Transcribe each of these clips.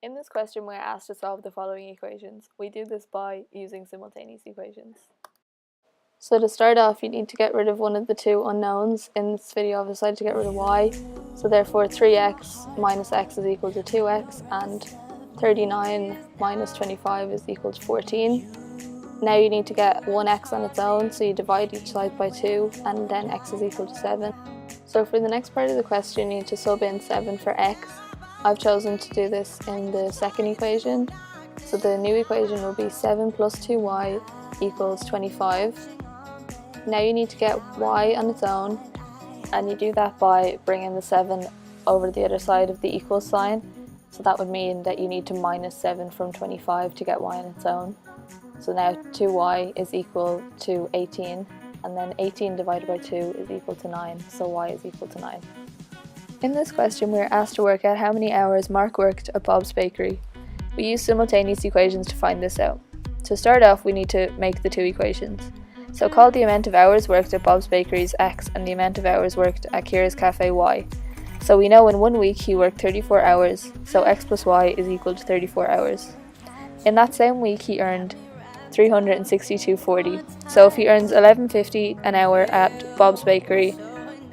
In this question, we're asked to solve the following equations. We do this by using simultaneous equations. So to start off, you need to get rid of one of the two unknowns. In this video, I've decided to get rid of y. So therefore, 3x minus x is equal to 2x, and 39 minus 25 is equal to 14. Now you need to get 1x on its own, so you divide each side by 2, and then x is equal to 7. So for the next part of the question, you need to sub in 7 for x. I've chosen to do this in the second equation. So the new equation will be 7 plus 2y equals 25. Now you need to get y on its own, and you do that by bringing the 7 over the other side of the equal sign. So that would mean that you need to minus 7 from 25 to get y on its own. So now 2y is equal to 18, and then 18 divided by 2 is equal to 9, so y is equal to 9. In this question, we are asked to work out how many hours Mark worked at Bob's Bakery. We use simultaneous equations to find this out. To start off, we need to make the two equations. So call the amount of hours worked at Bob's Bakery's x and the amount of hours worked at Kira's Cafe y. So we know in 1 week he worked 34 hours, so x plus y is equal to 34 hours. In that same week he earned 362.40. So if he earns 11.50 an hour at Bob's Bakery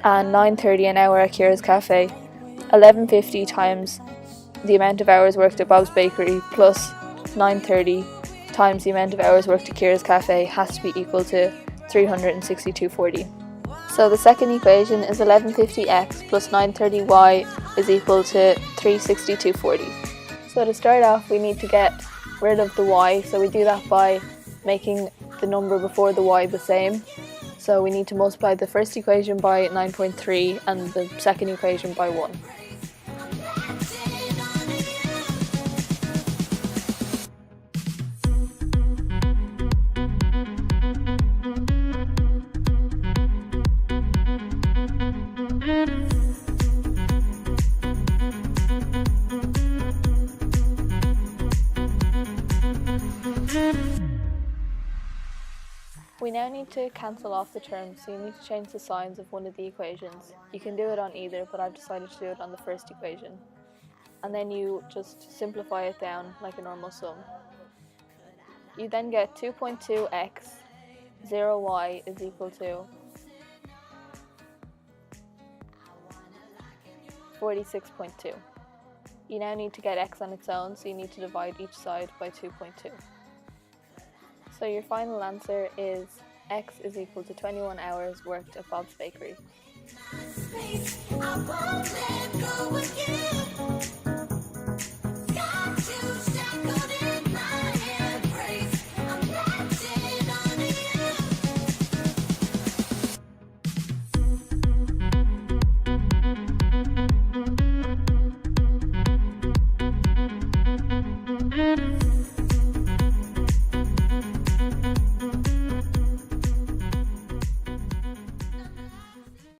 and 9.30 an hour at Kira's Cafe, 11.50 times the amount of hours worked at Bob's Bakery plus 9.30 times the amount of hours worked at Kira's Cafe has to be equal to 362.40. So the second equation is 11.50x plus 9.30y is equal to 362.40. So to start off, we need to get rid of the y, so we do that by making the number before the y the same. So we need to multiply the first equation by 9.3 and the second equation by 1. We now need to cancel off the terms, so you need to change the signs of one of the equations. You can do it on either, but I've decided to do it on the first equation. And then you just simplify it down like a normal sum. You then get 2.2x, 0y is equal to 46.2. You now need to get x on its own, so you need to divide each side by 2.2. So your final answer is x is equal to 21 hours worked at Bob's Bakery.